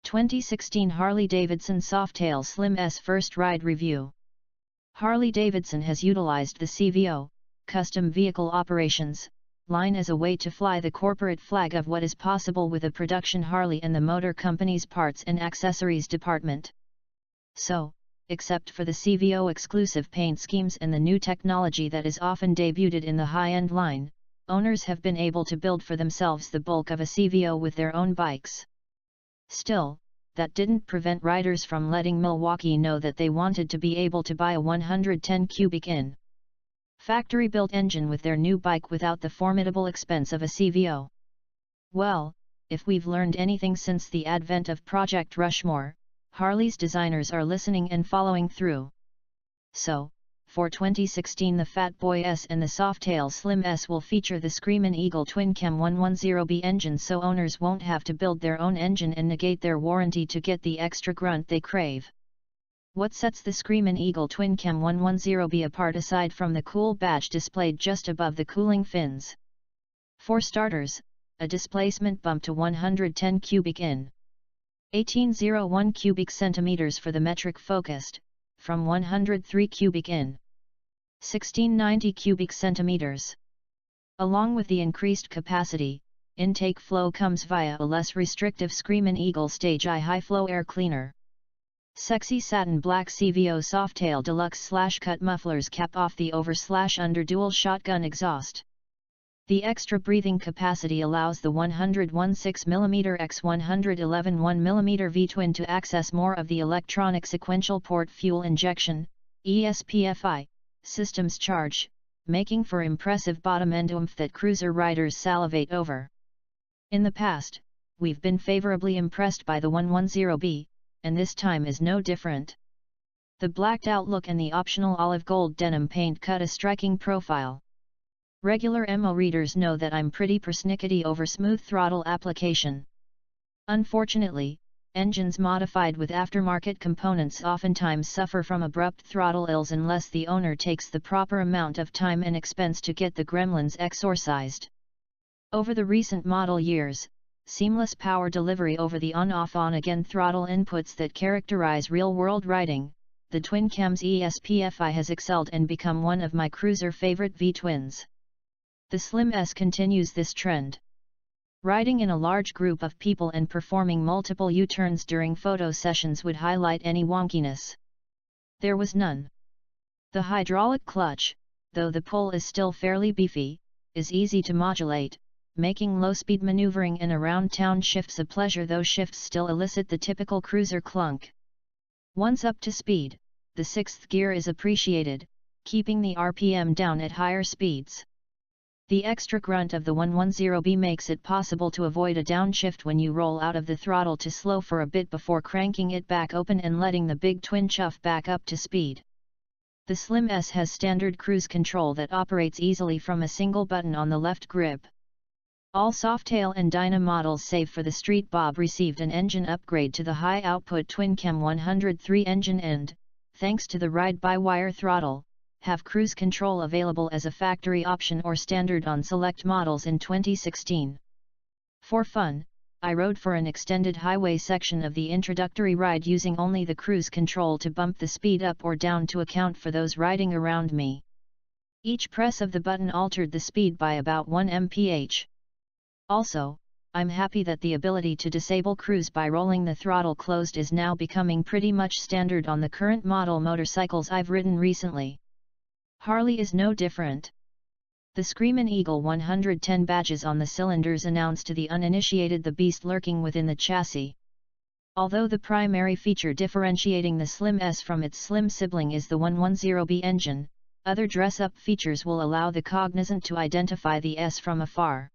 2016 Harley-Davidson Softail Slim S First Ride Review. Harley-Davidson has utilized the CVO, Custom Vehicle Operations, line as a way to fly the corporate flag of what is possible with a production Harley and the motor company's parts and accessories department. So, except for the CVO exclusive paint schemes and the new technology that is often debuted in the high-end line, owners have been able to build for themselves the bulk of a CVO with their own bikes. Still, that didn't prevent riders from letting Milwaukee know that they wanted to be able to buy a 110 cubic in. Factory-built engine with their new bike without the formidable expense of a CVO. Well, if we've learned anything since the advent of Project Rushmore, Harley's designers are listening and following through. So, for 2016 the Fat Boy S and the Softail Slim S will feature the Screamin' Eagle Twin-Cam 110B engine, so owners won't have to build their own engine and negate their warranty to get the extra grunt they crave. What sets the Screamin' Eagle Twin-Cam 110B apart aside from the cool badge displayed just above the cooling fins? For starters, a displacement bump to 110 cubic in. 1801 cubic centimeters for the metric focused, from 103 cubic in. 1690 cubic centimeters. Along with the increased capacity, intake flow comes via a less restrictive Screamin' Eagle Stage I high flow air cleaner. Sexy satin black CVO Softail Deluxe /cut mufflers cap off the over/under dual shotgun exhaust. The extra breathing capacity allows the 101 6mm x 111 1mm V-twin to access more of the electronic sequential port fuel injection, ESPFI, system's charge, making for impressive bottom-end oomph that cruiser riders salivate over. In the past, we've been favorably impressed by the 110B, and this time is no different. The blacked-out look and the optional olive gold denim paint cut a striking profile. Regular MO readers know that I'm pretty persnickety over smooth throttle application. Unfortunately, engines modified with aftermarket components oftentimes suffer from abrupt throttle ills unless the owner takes the proper amount of time and expense to get the gremlins exorcised. Over the recent model years, seamless power delivery over the on-off on-again throttle inputs that characterize real-world riding, the Twin-Cam's ESPFI has excelled and become one of my cruiser favorite V-twins. The Slim S continues this trend. Riding in a large group of people and performing multiple U-turns during photo sessions would highlight any wonkiness. There was none. The hydraulic clutch, though the pull is still fairly beefy, is easy to modulate, making low-speed maneuvering and around-town shifts a pleasure, though shifts still elicit the typical cruiser clunk. Once up to speed, the sixth gear is appreciated, keeping the RPM down at higher speeds. The extra grunt of the 110B makes it possible to avoid a downshift when you roll out of the throttle to slow for a bit before cranking it back open and letting the big twin chuff back up to speed. The Slim S has standard cruise control that operates easily from a single button on the left grip. All Softail and Dyna models save for the Street Bob received an engine upgrade to the high-output Twin-Cam 103 engine and, thanks to the ride-by-wire throttle, have cruise control available as a factory option or standard on select models in 2016. For fun, I rode for an extended highway section of the introductory ride using only the cruise control to bump the speed up or down to account for those riding around me. Each press of the button altered the speed by about 1 mph. Also, I'm happy that the ability to disable cruise by rolling the throttle closed is now becoming pretty much standard on the current model motorcycles I've ridden recently. Harley is no different. The Screamin' Eagle 110 badges on the cylinders announce to the uninitiated the beast lurking within the chassis. Although the primary feature differentiating the Slim S from its slim sibling is the 110B engine, other dress-up features will allow the cognizant to identify the S from afar.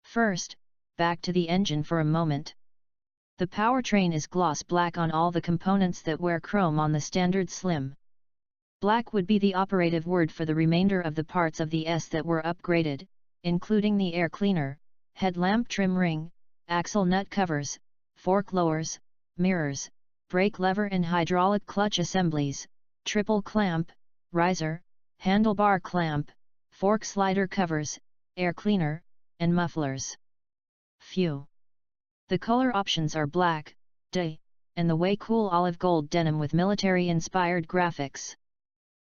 First, back to the engine for a moment. The powertrain is gloss black on all the components that wear chrome on the standard Slim. Black would be the operative word for the remainder of the parts of the S that were upgraded, including the air cleaner, headlamp trim ring, axle nut covers, fork lowers, mirrors, brake lever and hydraulic clutch assemblies, triple clamp, riser, handlebar clamp, fork slider covers, air cleaner, and mufflers. Phew! The color options are black, day, and the way cool olive gold denim with military-inspired graphics.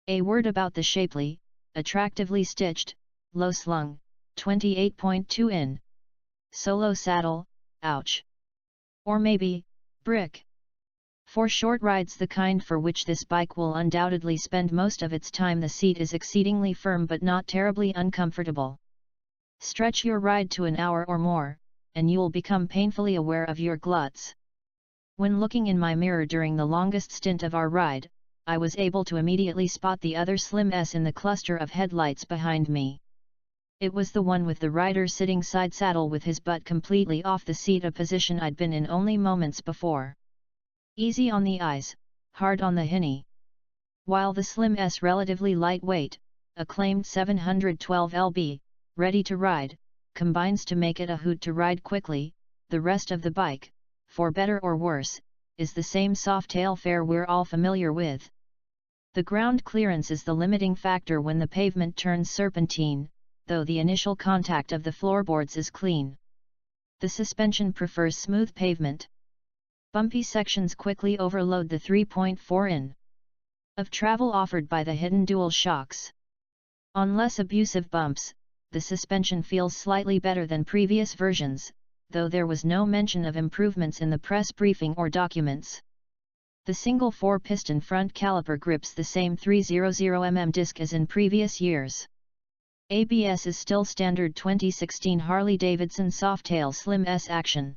A word about the shapely, attractively stitched, low-slung, 28.2 in. Solo saddle, ouch. Or maybe, brick. For short rides, the kind for which this bike will undoubtedly spend most of its time, the seat is exceedingly firm but not terribly uncomfortable. Stretch your ride to an hour or more, and you'll become painfully aware of your gluts. When looking in my mirror during the longest stint of our ride, I was able to immediately spot the other Slim S in the cluster of headlights behind me. It was the one with the rider sitting side saddle with his butt completely off the seat, a position I'd been in only moments before. Easy on the eyes, hard on the hinny. While the Slim S relatively lightweight, a claimed 712 lb, ready to ride, combines to make it a hoot to ride quickly, the rest of the bike, for better or worse, is the same Softail fare we're all familiar with. The ground clearance is the limiting factor when the pavement turns serpentine, though the initial contact of the floorboards is clean. The suspension prefers smooth pavement. Bumpy sections quickly overload the 3.4 in. of travel offered by the hidden dual shocks. On less abusive bumps, the suspension feels slightly better than previous versions, though there was no mention of improvements in the press briefing or documents. The single 4-piston front caliper grips the same 300mm disc as in previous years. ABS is still standard 2016 Harley-Davidson Softail Slim S action.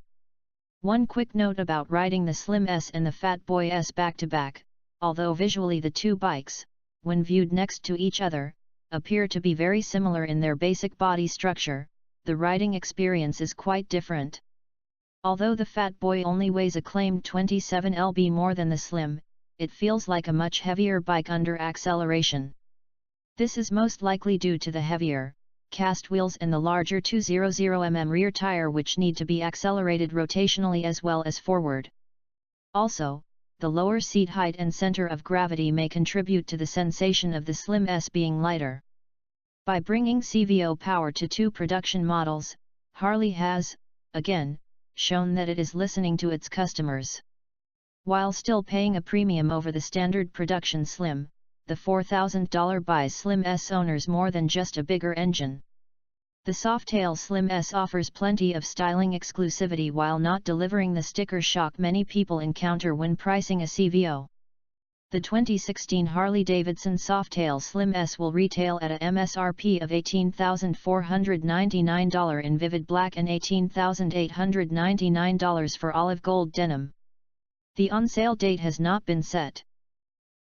One quick note about riding the Slim S and the Fat Boy S back-to-back: although visually the two bikes, when viewed next to each other, appear to be very similar in their basic body structure, the riding experience is quite different. Although the Fat Boy only weighs a claimed 27 lb more than the Slim, it feels like a much heavier bike under acceleration. This is most likely due to the heavier, cast wheels and the larger 200mm rear tire, which need to be accelerated rotationally as well as forward. Also, the lower seat height and center of gravity may contribute to the sensation of the Slim S being lighter. By bringing CVO power to two production models, Harley has, again, shown that it is listening to its customers. While still paying a premium over the standard production Slim, the $4,000 buys Slim S owners more than just a bigger engine. The Softail Slim S offers plenty of styling exclusivity while not delivering the sticker shock many people encounter when pricing a CVO. The 2016 Harley-Davidson Softail Slim S will retail at a MSRP of $18,499 in vivid black and $18,899 for olive gold denim. The on-sale date has not been set.